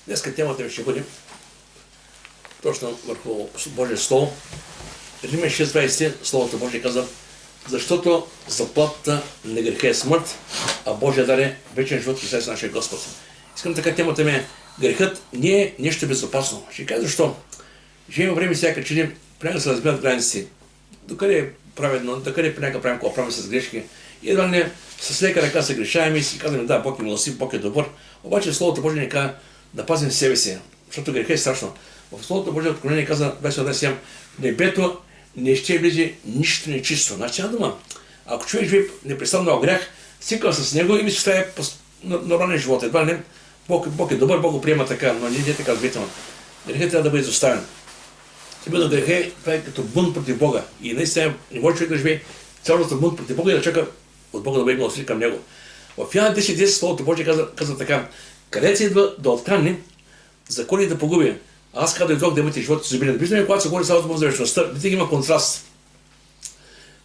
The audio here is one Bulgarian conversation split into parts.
Днеска темата ми ще бъде точно върху Божие Слово. Римляни 6:20, Словото Божие казва: защото заплатата на греха е смърт, а Божия дар е вечен живот и след нашия Господ. Искам така, темата ми е: грехът не е нещо безопасно. Ще кажа защо. Живеем време всяка чили, понякога се разбират граници. Докъде е праведно, докъде понякога правим какво правим с грешки. И едва не с лека ръка се грешаем и си казваме: да, Бог е милостив, Бог е добър. Обаче Словото Божие ни казва да пазим себе си, защото греха е страшно. В Словото Божие откровение каза 21:7: небето не ще влезе нищо нечисто. Значи една дума: ако човек живее непрестанно в грях, свиква с него и ми се става нормален живот. Едва не Бог е добър, Бог го приема така, но не е така разбител. Грехът трябва да бъде изоставен. Именно греха е като бунт против Бога. И наистина не може човек да живее цялото бунт против Бога и да чака от Бога да бъде милостив към него. В Йоан 10:10 Словото Божие казва така: където се идва да открадне, закони да погуби. Аз казвам: дойдох да имате живот изобилен. Виждаме, когато се говори само за вечността, винаги има контраст.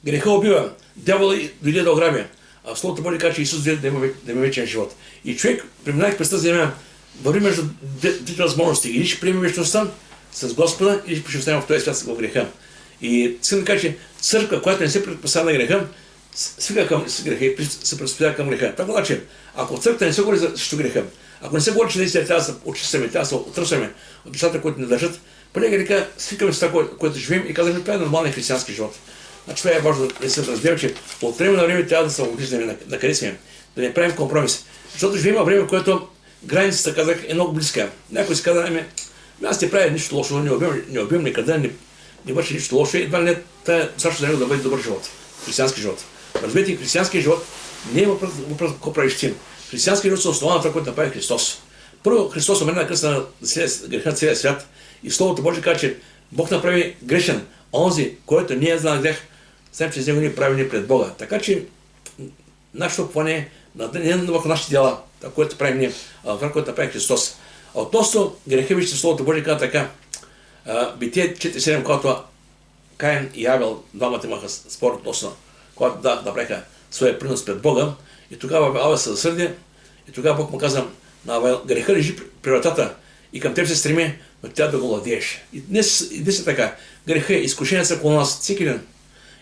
Греха убива, дявола дойде да ограбя, а в Словото Божие казва, че Исус дойде да има вечен живот. И човек, преминавайки през тази земя, върви между двете възможности: или ще приеме вечността с Господа, или ще останем в този свят в греха. И искам да кажа, че църква, която не се предпоставя на греха, свика към греха и се предпоставя към греха. Това значи, ако църквата не се говори срещу греха, ако не се говори, че наистина трябва да се очистваме, трябва да се отръсваме от нещата, които не държат, понега река свикаме с това, което живеем и казваме: това е нормален християнски живот. Значи това е важно да се разбира, че от време на време трябва да се оглеждаме на къде сме, да не правим компромис. Защото живеем във време, което границата, казах, е много близка. Някой си казва: аз не правя нищо лошо, не убивам никъде, не върши нищо лошо и едва не това е също за него да бъде добър живот, християнски живот. Разберете, християнски живот не е въпрос какво правиш ти. Християнски живот се основа на това, което направи Христос. Първо, Христос умре на кръста на греха на целия свят и Словото Божие казва, че Бог направи грешен онзи, който не е знал грех, след че с него ние правим пред Бога. Така че нашето поне не е върху нашите дела, това, което правим ние, а това, което направи Христос. А относно греха, вижте, Словото Божие казва така: Битие 4:7, когато Каин и Авел двамата имаха спор относно, когато направиха своя принос пред Бога, и тогава Авел се засърди, и тогава Бог му каза на Авел: греха лежи при вратата и към теб се стреми, но тя да го владееш. И днес е така. Греха, изкушенията са около нас всеки ден.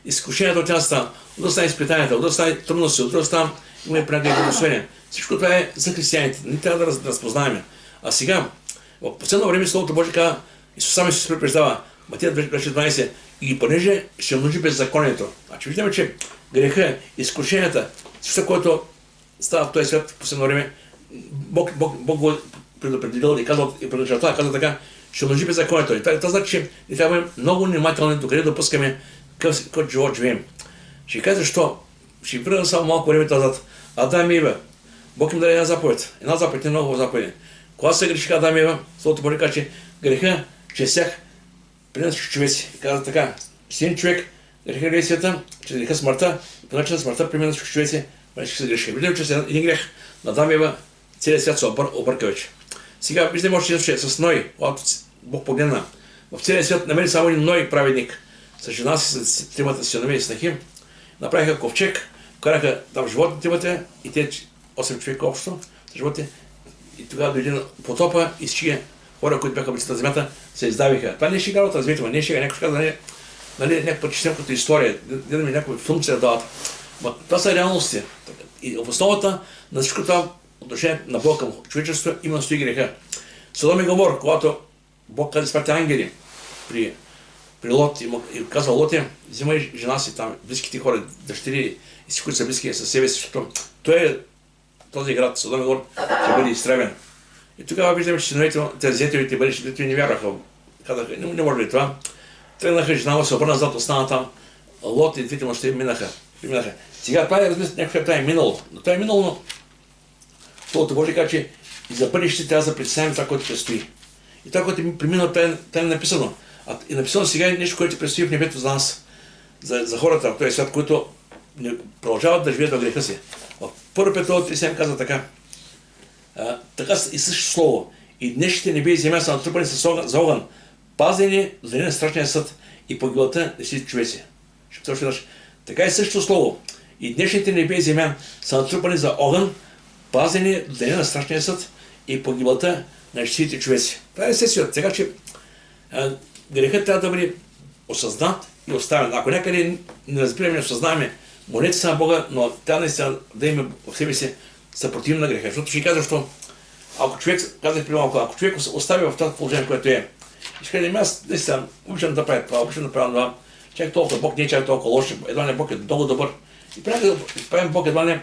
Изкушенията от нас от да стане изпитанията, от да стане трудности, от да стане имаме пряко благословение. Всичко това е за християните. Ние трябва да разпознаем. А сега, в последно време Словото Божие казва, Исус сам се предупреждава, Матея 2:12, и понеже ще множи беззаконието. Значи виждаме, че греха, изкушенията, всичко, което става в този свят в последно време, Бог го предопределил и предначертава, казва така: ще множи беззаконието. И това значи, че ние трябва да бъдем много внимателни докъде допускаме какъв живот живеем. Ще кажа защо. Ще върна само малко време назад. Адам и Ева, Бог им даде една заповед. Една заповед е много заповеди. Когато се грешиха Адам и Ева, Словото Божие казва, че греха чесях при нас човеци. И казва така: един човек греха греха света, че греха смъртта, и по начин на смъртта при нас човеци, ще се грешиха. Виждаме, че един грех на Адам и Ева, целият свят се обърка вече. Сега виждаме още един с Ной, когато Бог погледна. В целия свят намери само един Ной праведник. С жена си, с тримата синове и снахи, направиха ковчег, караха там животните вътре и те 8 човека общо животите. И тогава дойде потопа и всички хора, които бяха близки на земята, се издавиха. Това не е шега от развитие, не е шега. Някой ще казва, някаква четем като история, гледаме някаква функция да дават. Но това са реалности. И в основата на всичко това отношение на Бога към човечеството има стои греха. Содом и Гомор, когато Бог каза изпрати ангели при Лот и казва: Лоте, взимай жена си там, близките хора, дъщери и всички, които са близки със себе си, защото този град, Содом и Гомор, ще бъде изтребен. И тогава виждаме, че синовете, тези зетелите, бъдещите не вярваха. Казаха: не може ли това? Тръгнаха, жена му се обърна назад, остана там. Лот и двете мъже минаха. Сега това е, разбира се, някакво това е минало. Но това е минало, но Словото Божие казва, че и за бъдеще трябва да представим това, което предстои. И това, което е преминало, това е написано. И написано сега е нещо, което предстои в небето за нас, за хората в този свят, които продължават да живеят в греха си. В 1 Петро 3:7 казва така: така и също слово: и днешните небе и земя са натрупани за огън, пазени за един страшния съд и погибелта на всички човеци. Така и също слово: и днешните небе и земя са натрупани за огън, пазени за един страшния съд и погибелта на всичките човеци. Това е естествено. Така че грехът трябва да бъде осъзнат и оставен. Ако някъде не разбираме, не осъзнаваме, молете се на Бога, но тя наистина да има в себе си съпротивно на греха. Защото ще кажа, защо ако човек, казах преди малко, ако човек остави в това положение, което е, и ще кажа, аз наистина обичам да правя това, обичам да правя това, чак толкова Бог не е чак толкова лош, едва не Бог е много добър. И правим Бог едва не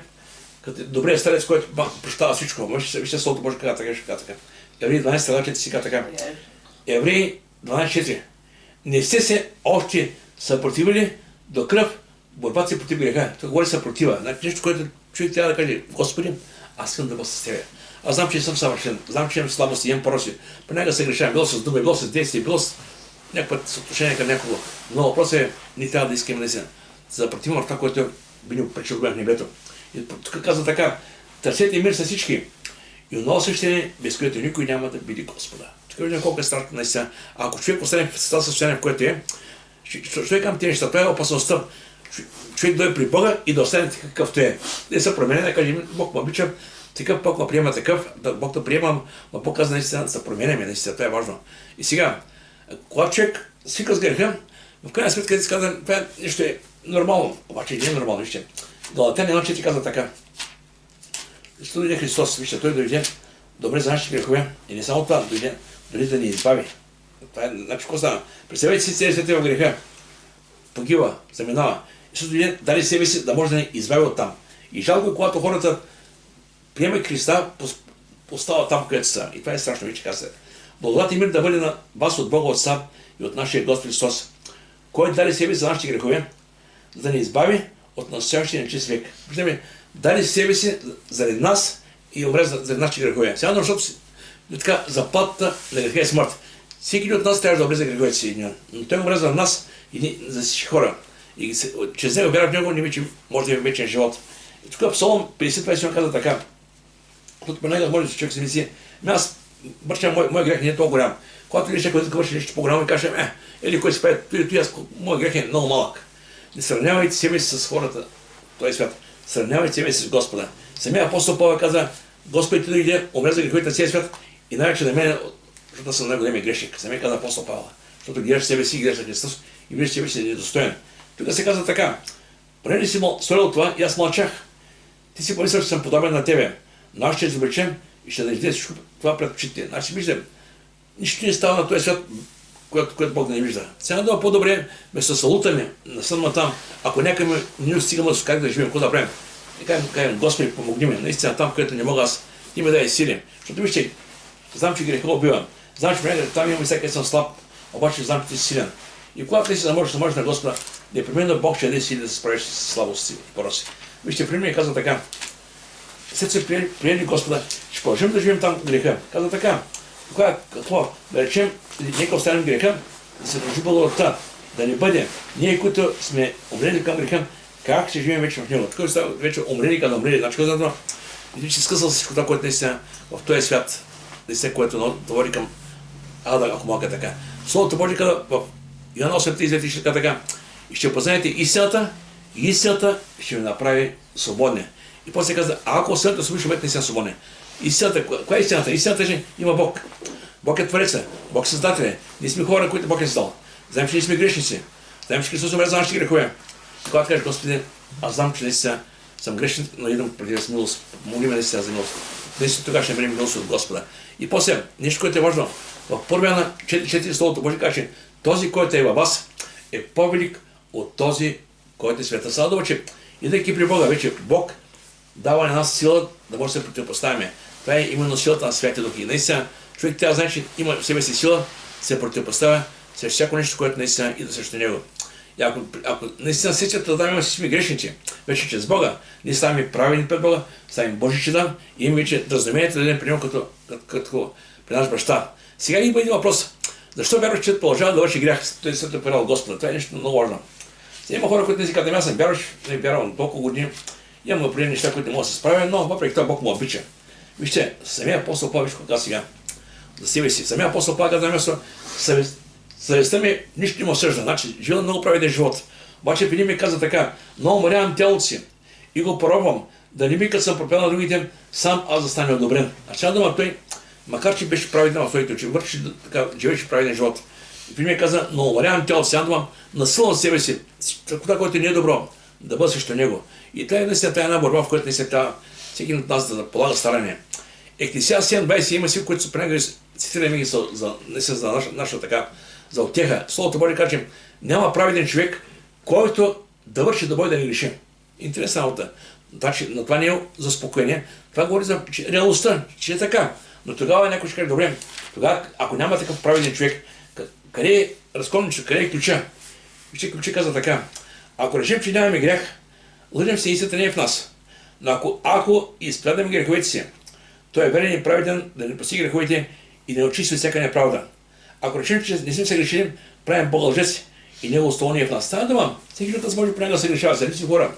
като добрият старец, който прощава всичко. Вижте Словото Божие каза така, ще каза така. Евреи 12 си каза така. Евреи 12.4. Не сте се още съпротивили до кръв борбата си против греха. Това говори съпротива. Значи нещо, което човек трябва да каже, Господи, аз искам да бъда с Тебе. Аз знам, че не съм съвършен, знам, че имам слабости, имам пороси. Понякога се грешавам, било с думи, било с действие, било с някакво съотношение към някого. Но въпросът е, ние трябва да искаме наистина. За противно това, което би ни пречил в небето. И тук казва така, търсете мир с всички. И онова същение, без което никой няма да биде Господа. Тук виждам колко е страшно наистина. Ако човек остане в това състояние, в което е, човек към тези неща, това е опасността. Човек дойде при Бога и да остане такъв какъвто е. Не се промени, да кажем, Бог ме обича, такъв Бог ме приема такъв, Бог да приема, но Бог каза наистина да се променяме, наистина, това е важно. И сега, когато човек свика с греха, в крайна сметка ти казва, това е нещо е нормално, обаче не е нормално, вижте. Галатяни 1.4 казва така. Защо дойде Христос, вижте, Той дойде добре за нашите грехове и не само това, дойде да ни избави. Това е, значи, какво става? Представете си цели свете в греха, погива, заминава. Исус дойде, даде себе си да може да ни избави оттам. И жалко е, когато хората приемат Христа, остават там, където са. И това е страшно, вече каза. Благодат и мир да бъде на вас от Бога Отца и от нашия Господ Христос, който даде себе си за нашите грехове, за да ни избави от настоящия нечист век. Виждаме, даде себе си заради нас и умре заради нашите грехове. Сега, защото така, заплатата на греха е смърт. Всеки от нас трябва да умре за греховете си. Но Той умре за нас и за всички хора. И чрез него вяра в него, ние може да има вечен живот. И тук Псалом 50-21 казва така. Тут понякога може да човек си мисли, аз бърчам, мой грех не е толкова голям. Когато видиш някой да върши нещо по-голямо и каже, или кой се прави, мой грех е много малък. Не сравнявайте себе си с хората в този свят. Сравнявайте себе си с Господа. Самия апостол Павел каза, Господ ти дойде, умре за греховете на целия свят и най-вече на мен, защото съм най-големия грешник. Самия каза апостол Павел. Защото гледаш себе си, гледаш на Христос и виждаш себе си недостоен. Тук се казва така, преди си сторил това и аз мълчах. Ти си помислил, че съм подобен на тебе, но аз ще изобличем и ще даде всичко това пред очите. Значи виждам, нищо не става на този свят, което Бог не вижда. Сега да по-добре ме се салутаме, насъдма там, ако някой не стигаме как да живеем, какво да правим. И кажем, Господи, помогни ми, наистина там, където не мога аз, ти ме дай сили. Защото вижте, знам, че греха убивам, знам, че там имам и всеки съм слаб, обаче знам, че ти си силен. И когато ти си да можеш на Господа, непременно Бог ще даде сили да се справиш с слабости и пороси. Вижте, при мен казва така, след се приели Господа, ще продължим да живеем там греха. Казва така, какво? Да речем, нека останем греха, да се държи благодатта, да не бъде ние, които сме умрели към греха, как ще живеем вече в него. Тук става вече умрели към умрели. Значи казва това, и ще скъсал всичко това, което наистина в този свят, наистина, което говори към Ада, ако мога така. Словото Божие казва в Йоан 8:30 ще казва така, и ще познаете истината, и истината ще ви направи свободни. И после казва, ако осъдната се върши, не си свободни. Истината, коя е истината? Истината е, че има Бог. Бог е Твореца, Бог е Създател. Ние сме хора, които Бог е създал. Знаем, че ние сме грешници. Знаем, че Христос умре за нашите грехове. И когато кажеш, Господи, аз знам, че наистина съм грешник, но идвам преди с милост. Помоги ме наистина за милост. Наистина тогава ще бъдем милост от Господа. И после, нещо, което е важно. В Първия на 4 Словото Божие каже, този, който е във вас, е по-велик от този, който е света. Сега че идейки при Бога, вече Бог дава на нас сила да може да се противопоставяме. Това е именно силата на Святия Дух. И наистина, човек трябва да знае, че има в себе си сила, се противопоставя срещу всяко нещо, което наистина иде срещу него. И ако наистина сетят да имаме си сме грешници, вече чрез Бога, ние ставаме правени пред Бога, ставаме Божи чеда и имаме вече разумението да дадем при него като при наш баща. Сега има един въпрос. Защо вярваш, че продължава да върши грях? Той се е операл Господа. Това е нещо много важно. Сега има хора, които не си казват, аз съм вярваш, не вярвам толкова години, имам определени неща, които не мога да се справя, но въпреки това Бог му обича. Вижте, самия апостол Павел, виж какво сега за себе си. Самия апостол Павел каза на място, съвестта ми нищо не му съжда. Значи, живея много праведен живот. Обаче преди ми каза така, много уморявам тялото си и го поробвам, да не ми като съм пропел на другите, сам аз да стане одобрен. Значи дума той макар че беше праведен в своите очи, върши така, живееше праведен живот. И при мен каза, но умалявам тялото си, надувам, насилвам себе си, това, което не е добро, да бъда срещу него. И това е наистина една борба, в която наистина трябва всеки от нас да полага старание. Екклесиаст 7:20 има си, които са пренегали, цитираме ги за наша така, за утеха. Словото Божие каже, няма праведен човек, който да върши добро и да не греши. Интересна работа. Значи, но това не е за спокойение. Това говори за реалността, че е така. Но тогава някой ще каже, добре, тогава, ако няма такъв праведен човек, къде е разковничето, къде е ключа? Вижте, ключа каза така. Ако решим, че нямаме грях, лъжем се, истината не е в нас. Но ако изповядаме греховете си, той е верен и праведен да не прости греховете и да не очисти всяка неправда. Ако решим, че не сме се грешили, правим Бога лъжец и Негово слово не е в нас. Става дума. Всеки от нас може понякога да се грешава, се си хора.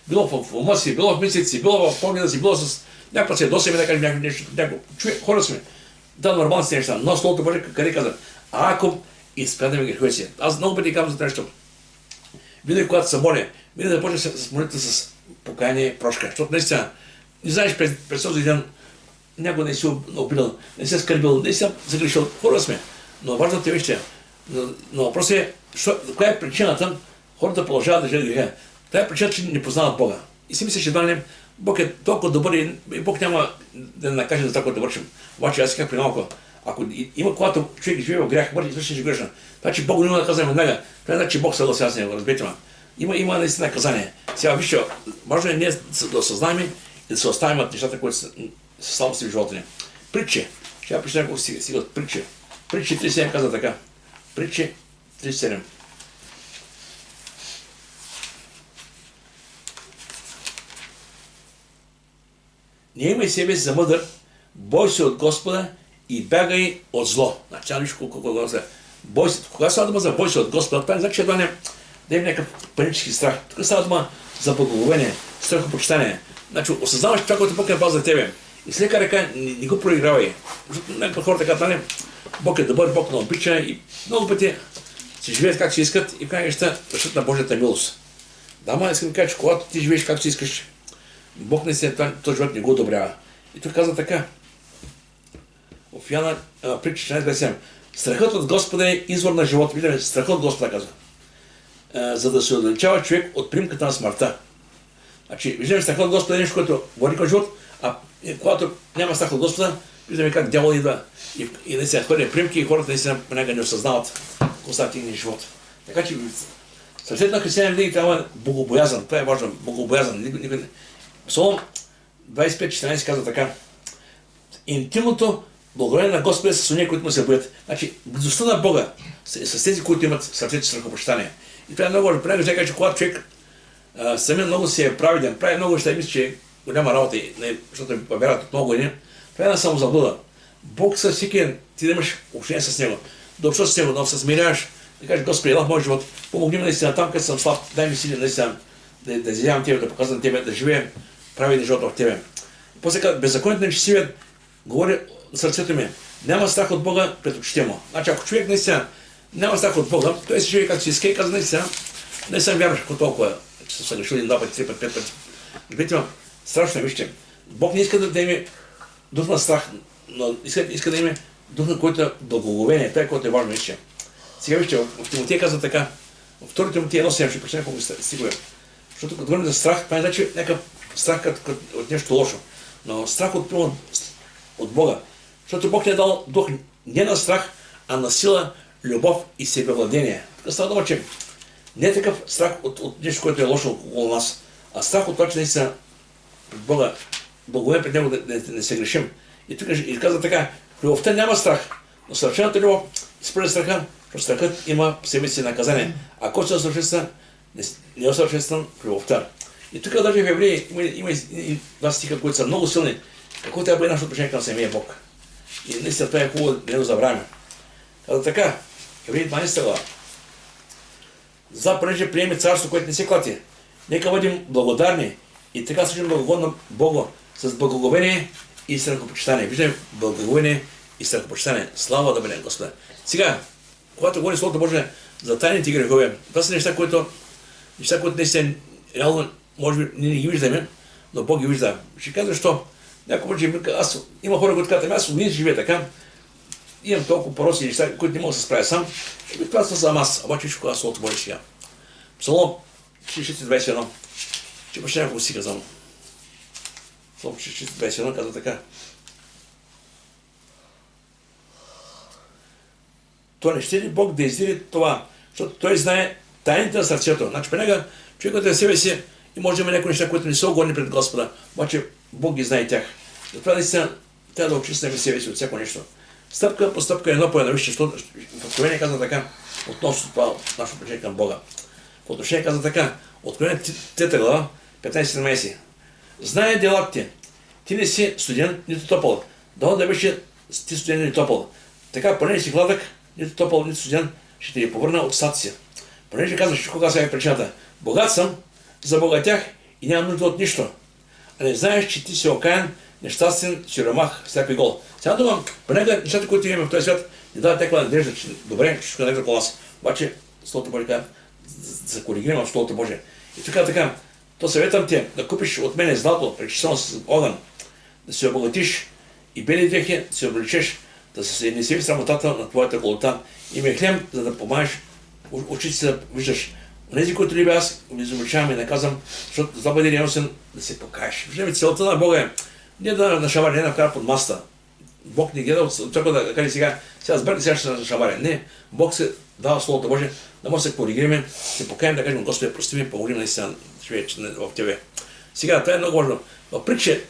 Било в ума си, било в мислите си, било в погледа си, било с някаква се досеме да кажем някакво. Човек, хора сме. Да, нормални си неща. Но Словото Божие къде каза? Ако изповядаме греховете си. Аз много пъти казвам за нещо. Винаги, когато се моля, винаги да почне с молитва с покаяние и прошка. Защото наистина, не знаеш през този ден някой не си обидал, не си скърбил, не си загрешил. Хора сме. Но важното е вижте. Но въпросът е, коя е причината хората продължават да живеят греха? Това е причината, че не познават Бога. И си мисля, че Бог е толкова добър и Бог няма да не накаже за това, което да вършим. Обаче аз сега при малко. Ако има когато човек живее в грях, върши извърши грешна. Това, че Бог не има да казва веднага, това значи, че Бог съглася с него, разберете ме. Има наистина наказание. Сега вижте, важно е ние да осъзнаем и да се оставим от нещата, които са слабости в живота ни. Притче. Ще я прочета няколко стига от Притче. Притче 37 казва така. Притче 37. Не имай себе си за мъдър, бой се от Господа и бягай от зло. Значи, това виж колко се. Бой се. Кога става дума за бой се от Господа, това не значи, че да има някакъв панически страх. Тук става дума за благоговение, страхопочитание. Значи, осъзнаваш това, което Бог е бал за тебе. И с лека ръка не го проигравай. Защото някакви хора така, нали, Бог е добър, Бог не обича и много пъти си живеят както си искат и в крайна неща вършат на Божията милост. Да, ама искам да кажа, че когато ти живееш както си искаш, Бог не се този живот не го одобрява. И тук казва така. В Яна притча 14:27. Страхът от Господа е извор на живота. Виждаме, страхът от Господа казва. За да се отдалечава човек от примката на смъртта. Значи, виждаме, страхът от Господа е нещо, което води към живот, а когато няма страх от Господа, виждаме как дявол идва и не се хвърля примки и хората наистина понякога не осъзнават какво става тихния живот. Така че сърцето на християнин винаги трябва богобоязан. Това е важно. Богобоязан. Псалом 25:14 казва така. Интимното благодарение на Господа с ония, които му се боят. Значи, близостта на Бога с тези, които имат сърцето страхопочитание. И това е много важно. Понякога ще кажа, че когато човек самия много си е праведен, прави много неща и мисли, че голяма работа, защото вярват от много години, това е една самозаблуда. Бог със всеки ден, ти да имаш общение с Него, да общуваш с Него, да се смиряваш, да кажеш, Господи, ела в моят живот, помогни ми наистина там, където съм слаб, дай ми сили наистина да изявявам Тебе, да показвам Тебе, да живеем праведен живот в Тебе. После казва, беззаконието нечестивият говори на сърцето ми, няма страх от Бога пред очите му. Значи, ако човек наистина няма страх от Бога, той се живее както си иска и казва наистина, не съм вярваш какво толкова, че съм съгрешил един, два пъти, три пъти, пет пъти. Видите, страшно е, вижте. Бог не иска да има дух на страх, но иска да има дух на който е благоговение. Това е което е важно, вижте. Сега вижте, в Тимотия казва така, в 2 Тимотия 1:7 ще прочета няколко стихове. Защото като говорим за страх, това не значи някакъв страх от нещо лошо, но страх от Бога. Защото Бог ни е дал дух не на страх, а на сила, любов и себевладение. Тук става дума, че не е такъв страх от нещо, което е лошо около нас, а страх от това, че наистина пред Бога, благоволение пред Него да не се грешим. И тук казва така, в любовта няма страх, но съвършената любов според страха, защото страхът има в себе си наказание. А който се усъвършенства, не е усъвършенстван в любовта. И тук даже в Евреи има и два стиха, които са много силни. Какво трябва да бъде нашето отношение към самия Бог? И наистина това е хубаво да не го забравяме. Казва така, Евреи 12 глава. За понеже приеме царство, което не се клати. Нека бъдем благодарни и така служим благоволно Богу с благоговение и страхопочитание. Виждаме благоговение и страхопочитание. Слава да бъде Господа. Сега, когато говорим Словото Божие за тайните грехове, това са неща, които наистина реално може би ние не ги виждаме, но Бог ги вижда. Ще кажа защо. Някой път има хора, които казват, аз винаги живея така, имам толкова пороси неща, които не мога да се справя сам. Това съм аз, обаче виж кога Словото Божие сега. Псалом 6:21. Че баща някого си казвам. Псалом 6:21 казва така. То не ще ли Бог да издири това, защото Той знае тайните на сърцето. Значи понега човекът е себе си и може да има някои неща, които не са угодни пред Господа, обаче Бог ги знае и тях. Затова наистина трябва да очистим себе си от всяко нещо. Стъпка по стъпка, едно по едно. Вижте, защото в Откровение казва така, относно това нашето отношение към Бога. В отношение казва така, Откровение 3 глава, 15-17. Знае делата ти. Ти не си студен, нито топъл. Дано да беше ти студен или топъл. Така, поне не си гладък, нито топъл, нито студен, ще ти повърна от стата си. Понеже казваш, кога сега е причината. Богат съм, забогатях и нямам нужда от нищо. А не знаеш, че ти си окаян, нещастен, сиромах, сляп и гол. Сега думам, понега нещата, които имаме в този свят, ни дава такава надежда, че добре, че ще надежда по нас. Обаче, Словото Божие казва, да се коригираме в Словото Божие. И така, то съветвам те да купиш от мене злато, пречистено с огън, да се обогатиш и бели дрехи да се облечеш, да се не си срамотата на твоята голота и мехлем, за да помагаш очите си да виждаш. Онези, които любя аз, ги изобличавам и наказвам, защото за бъде ревностен да се покаеш. Виждаме, целта на Бога е не да нашаваря, не да вкара под масата. Бог не гледа от това да каже сега сбърка, сега ще се нашаваря. Не, Бог се дава Словото Божие, да може да се коригираме, се покаем, да кажем, Господи, прости ми, помогни наистина в Тебе. Сега, това е много важно. В Притча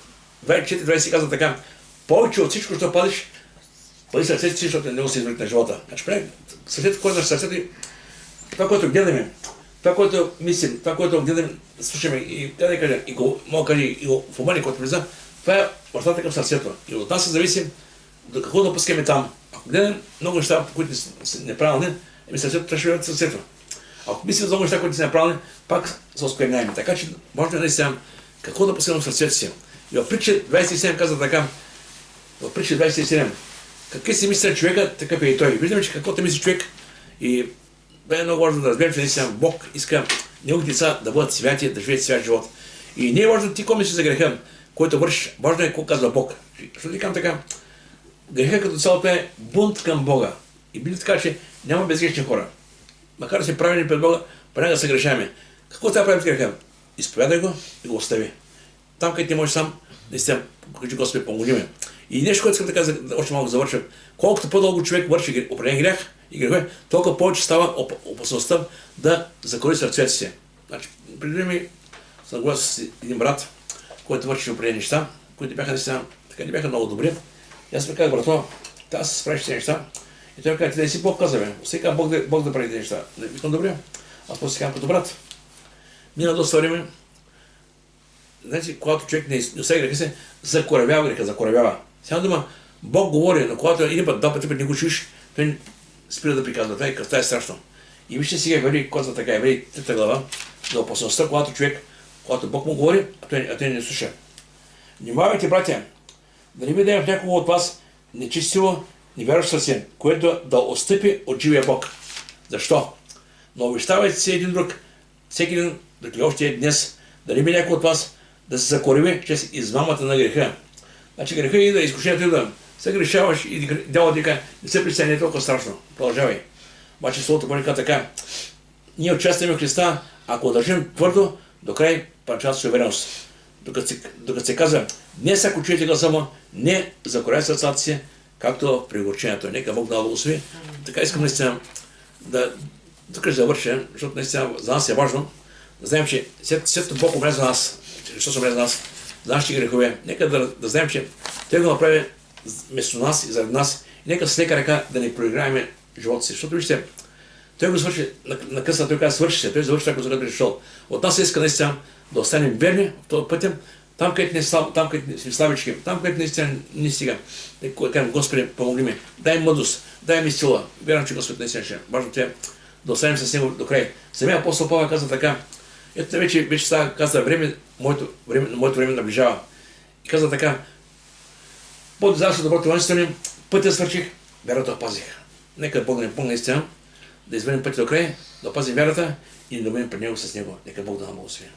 24:20 казва така, повече от всичко, що падиш, бъди сърцето си, защото не го се извлек на живота. Значи, сърцето, което е сърцето и това, което гледаме, това, което мислим, това, което гледаме, слушаме и да кажа, и го мога да кажа, и го в ума ни, който влиза, това е вратата към сърцето. И от нас се зависи до какво да пускаме там. Ако гледаме много неща, които са неправилни, сърцето трябва да бъде сърцето. Ако мислим за много неща, които са неправилни, пак се оскверняем. Така че може да наистина какво да пускаме в сърцето си. И в Притча 27 казва така, в Притча 27, какви си мисля човека, такъв е и той. Виждаме, че каквото мисли човек и бе е много важно да разберем, че наистина Бог иска неговите деца да бъдат святи, да живеят свят живот. И не е важно ти какво мислиш за греха, който вършиш, важно е какво казва Бог. Защото ви казвам така, греха като цялото е бунт към Бога. И били така, че няма безгрешни хора. Макар да се правени пред Бога, понякога се грешаваме. Какво трябва да правим с греха? Изповядай го и го остави. Там, където не можеш сам, наистина, кажи Господи, помогни ме. И нещо, което искам да кажа, още малко завършвам. Колкото по-дълго човек върши определен грях и грехове, толкова повече става опасността да закори сърцето си. Значи, преди ми съм говорил с един брат, който върши определени неща, които бяха наистина, така не бяха много добри. И аз ми казах, брато, аз се справиш тези неща. И той ми каза, ти да си Бог каза, бе. Сега Бог да прави тези неща. Викам, добре. Аз после казвам като брат. Мина доста време. Знаете, когато човек не усега греха се, закоравява греха, закоравява. Сега дума, Бог говори, но когато един път, два пъти не го чуеш, той спира да приказва. Това е страшно. И вижте сега, вери, когато така е, вери 3 глава, за опасността, когато Бог му говори, а той не слуша. Внимавайте, братя, да не видим в някого от вас нечистиво, невярващо сърце, което да отстъпи от живия Бог. Защо? Но обещавайте се един друг, всеки един, докато още е днес, да не би някой от вас да се закореви чрез измамата на греха. Значи греха и да изкушението да се грешаваш и дяволът ти каже, не се притесняй, не е толкова страшно. Продължавай. Обаче Словото Божие казва така, ние участваме в Христа, ако държим твърдо до край парчата с увереност. Докато се казва, днес ако чуете гласа му, не закоряйте сърцата си, както при огорчението. Нека Бог да благослови. Така искам наистина да тук ще завърша, защото наистина за нас е важно да знаем, че след като Бог умре за нас, защо се умре за нас, за нашите грехове, нека да знаем, че Той го направи вместо нас и заради нас и нека с лека ръка да не проиграваме живота си. Защото вижте, Той го свърши на късна, Той каза свърши се, Той завърши това, което дошъл. От нас иска наистина да останем верни в този пътя, там където сме слабички, там където наистина не стига. Кажем, Господи, помогни ми, дай мъдрост, дай ми сила. Вярвам, че Господ наистина ще. Важно е да останем с Него до край. Самия апостол Павел каза така, ето вече става, каза, моето време наближава. И каза така, под израството доброто воинстване, пътя свърших, вярата опазих. Нека Бог да ни помогне наистина, да извърнем пътя до край, да опазим вярата и да бъдем пред Него с Него. Нека Бог да нам благослови.